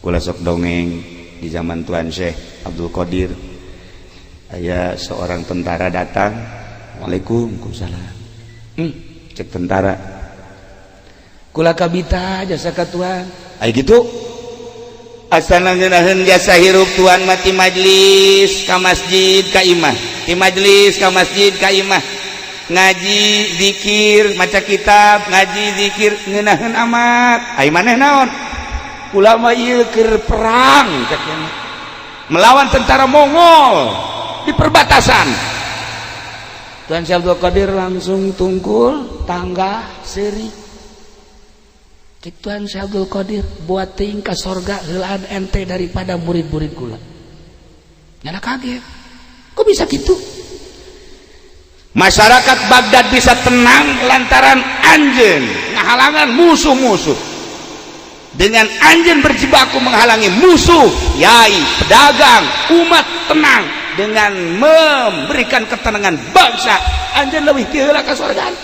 kula sok dongeng di zaman Tuan Syekh Abdul Qadir aya seorang tentara datang. Waalaikumsalam. Cek tentara, kula kabita jasa ka Tuan. Aya gitu. Asana ngeunaheun jasa hirup Tuan mati majlis ka masjid ka imah, ti majlis ka masjid ka imah, ngaji zikir maca kitab, ngaji zikir ngeunaheun amat. Ai maneh naon? Kula mah ieu keur perang cek melawan tentara Mongol di perbatasan. Tuan Syekh Abdul Qadir langsung tungkul tangga seri. Cek Tuan Syekh Abdul Qadir buat ting ka sorga heulaan ente daripada murid-murid kula. Nyana kaget. Kok bisa gitu? Masyarakat Baghdad bisa tenang lantaran anjeun ngahalangan musuh-musuh. Dengan anjeun berjibaku menghalangi musuh, yai, pedagang, umat tenang dengan memberikan ketenangan bangsa. Anjeun leuwih ti heula ka sorgaan.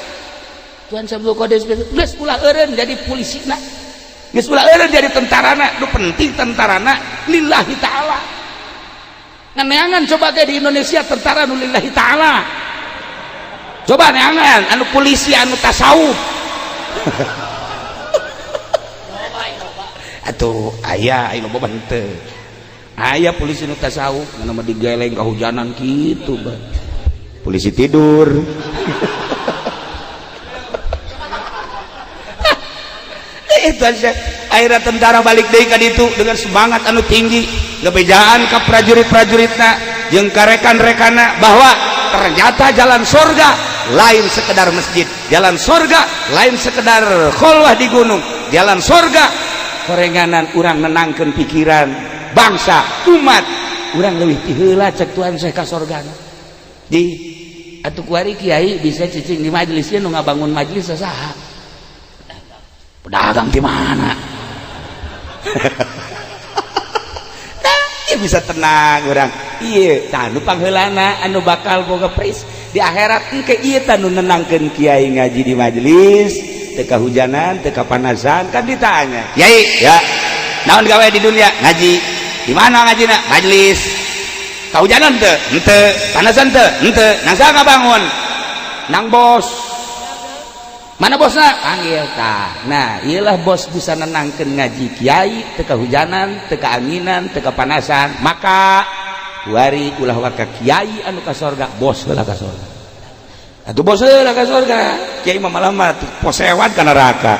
Tuan Syekh Abdul Qadir geus ulah eureun jadi polisina, geus ulah eureun jadi tentarana. Nu penting tentarana lillahi ta'ala. Neangan coba kayak di Indonesia tentara nu lillahi ta'ala. Coba neangan anu polisi anu tasawuf. Atuh aya anu loba henteu. Aya polisi nu tasawuf anu mah digeleng kahujanan kitu, Bang. Polisi tidur. Itu aja. Akhirnya tentara balik deui ka ditu dengan semangat anu tinggi, ngebejaan ka prajurit-prajuritna jeung ka rekan-rekanna bahwa ternyata jalan surga lain sekedar masjid, jalan surga lain sekedar kholwah di gunung, jalan surga korenganan urang nenangkeun pikiran bangsa umat, urang leuwih ti heula cek Tuan Syekh ka surgana. Di atuh kuari kiai bisa cicing di majelis ieu nu ngabangun majelis saha? Pedagang di mana? Nah, bisa tenang orang. Iya, tanu pangheulana anu bakal boga pris di akhirat engke ieu tanu nenangkeun kiai ngaji di majelis, teu kahujanan, teu kapanasan, kan ditanya. Kiai, ya. Naon gawe di dunia? Ngaji. Di mana ngajina? Majelis. Kahujanan teu? Henteu. Panasan teu? Henteu. Nang saha ngabangun? Nang bos. Mana bosna? Panggil tah. Nah, iyalah bos bisa nenangkeun ngaji kiai, teu kahujanan, teu kaanginan, teu kapanasan. Maka kuari ulah ka kiai anu ka sorga, bos heula ka sorga. Atuh bos heula ka sorga. Kiai mah malah mah posewan ka neraka.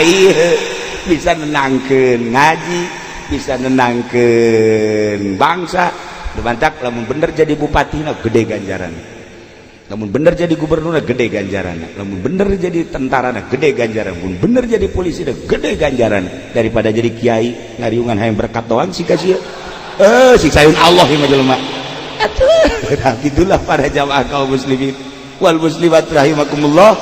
Iya, bisa nenangkeun ngaji, bisa nenangkeun bangsa. Dumantak lamun bener jadi bupatina gede ganjaran. Lamun bener jadi gubernur gede ganjaran, lamun bener jadi tentara gede ganjaran, lamun bener jadi polisi gede ganjaran daripada jadi kiai ngariungan hayang berkat doang sih kasih. Siksaeun Allah ieu mah jelema. Atuh, itulah para jamaah kaum muslimin wal muslimat rahimakumullah,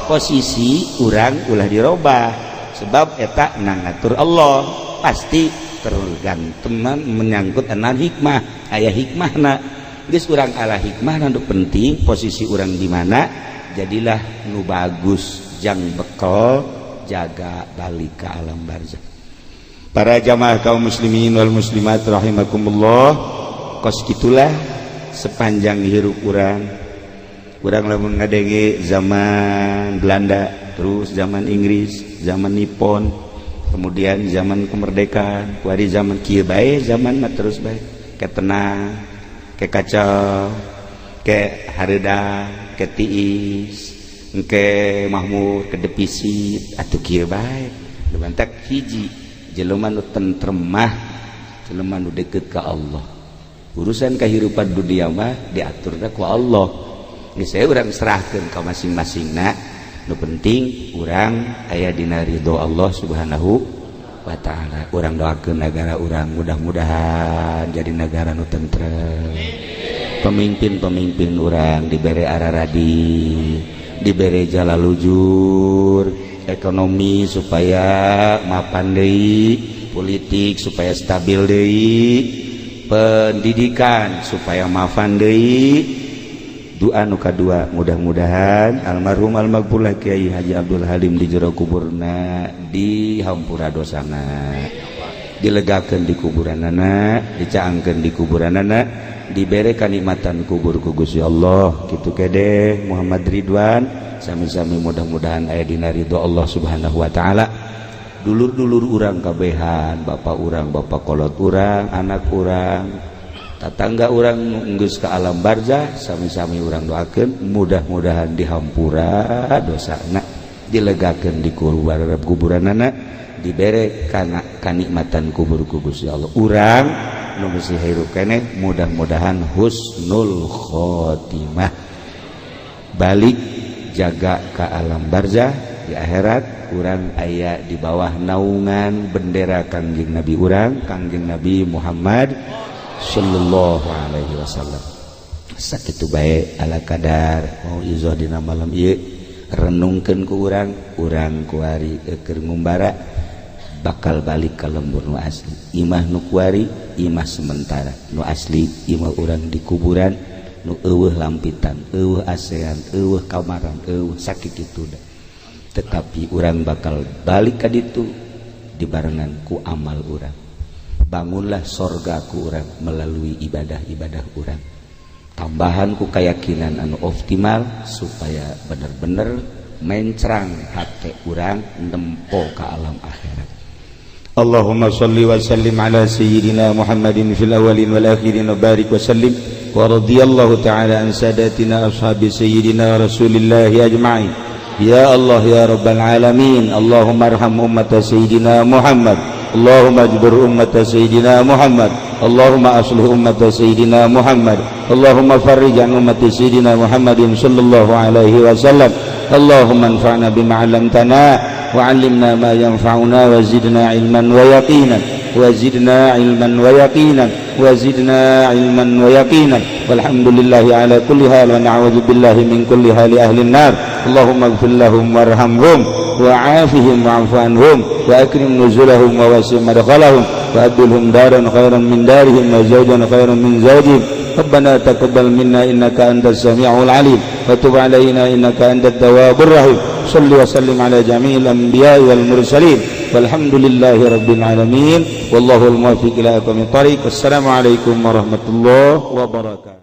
posisi urang ulah dirobah sebab eta nangatur Allah pasti tergantung menyangkut anan hikmah, aya hikmahna. Geus urang ala hikmah nu penting posisi urang di mana, jadilah nu bagus jang bekal jaga balik ke alam barzakh. Para jamaah kaum muslimin wal muslimat rahimakumullah, kos kitulah sepanjang hirup urang lamun ngadenge zaman Belanda, terus zaman Inggris, zaman Nippon, kemudian zaman kemerdekaan, kuari zaman kieu bae, zaman mah terus bae ketenang, ke kacau, ke hareda, ke tiis, ke mahmud, ke depisit, atuh kieu bae. Lumantak hiji jelema nu tentremah, jelema nu deukeut ka Allah. Urusan kehidupan dunia mah diaturna ku Allah. Geus saya urang serahkeun ka masing-masingna. Nu penting urang aya dina ridho Allah Subhanahu wa ta'ala. Urang doakeun negara urang mudah-mudahan jadi negara nu tentrem. Pemimpin-pemimpin urang dibere araradi, dibere jala lujur, ekonomi supaya mapan deui, politik supaya stabil deui, pendidikan supaya mapan deui, doa nu kadua mudah-mudahan almarhum almaghfurlah Kiai Haji Abdul Halim di jero kuburna dihampura dosana, dilegakeun di kuburanana, dicaangkeun di kuburanana, dibere kanikmatan kubur ku Gusti Allah. Kitu kede Muhammad Ridwan sami-sami mudah-mudahan aya dina ridho Allah Subhanahu wa taala. Dulur-dulur urang kabehan, bapak urang, bapak kolot urang, anak urang, tatangga urang geus ka alam barzah, sami-sami urang doakeun mudah-mudahan dihampura dosana, dilegakeun di kuburanana, dibere kana kanikmatan kubur ku Gusti Allah. Urang nu geus hirup keneh mudah-mudahan husnul khotimah, balik jaga ka alam barzah di akhirat. Urang aya di bawah naungan bendera Kangjeng Nabi urang, Kangjeng Nabi Muhammad sallallahu alaihi wasallam. Sakitu bae ala kadar mau izoh dina malam ieu renungkeun ku urang kuari keur ngumbara bakal balik ka lembur nu asli. Imah nu kuari imah sementara, nu asli imah urang di kuburan nu eueuh lampitan, eueuh asean, eueuh kamaran, eueuh sakitu da. Tetapi urang bakal balik ka ditu dibarengan ku amal urang. Bangunlah sorga ku urang melalui ibadah-ibadah urang. Tambahan ku keyakinan anu optimal supaya bener-bener mencrang hate urang nempo ka alam akhirat. Allahumma shalli wa sallim ala sayyidina Muhammadin fil awwalin wal akhirin wa barik wa sallim wa radhiyallahu ta'ala an sadatina ashabi sayyidina Rasulillah ajma'in. Ya Allah ya Rabbal Alamin, Allahumma arham ummata Sayyidina Muhammad, Allahumma ajbur ummata Sayyidina Muhammad, Allahumma aslih ummata Sayyidina Muhammad, Allahumma farrij an ummati Sayyidina Muhammadin sallallahu alaihi wasallam. Allahumma anfa'na bima 'allamtana wa 'allimna ma yanfa'una wa zidna ilman wa yaqinan wa zidna ilman wa yaqinan wa zidna ilman wa yaqinan. Walhamdulillahi ala kulli hal wa na'udzu billahi min kulli hali ahli an-nar. Allahumma ighfir lahum warhamhum wa'afihim wa'fu anhum wa akrim nuzulahum wa wasi' madkhalahum wa abdilhum daran khairan min darihim wa zawjan khairan min zawjihim. Rabbana taqabbal minna innaka antas sami'ul 'alim wa tub 'alaina innaka antat tawwabur rahim. Shalli wa sallim ala jami'il anbiya'i wal mursalin walhamdulillahi rabbil alamin wallahu al-muwaffiq ila aqwamit thariq. Wassalamu alaikum warahmatullahi wabarakatuh.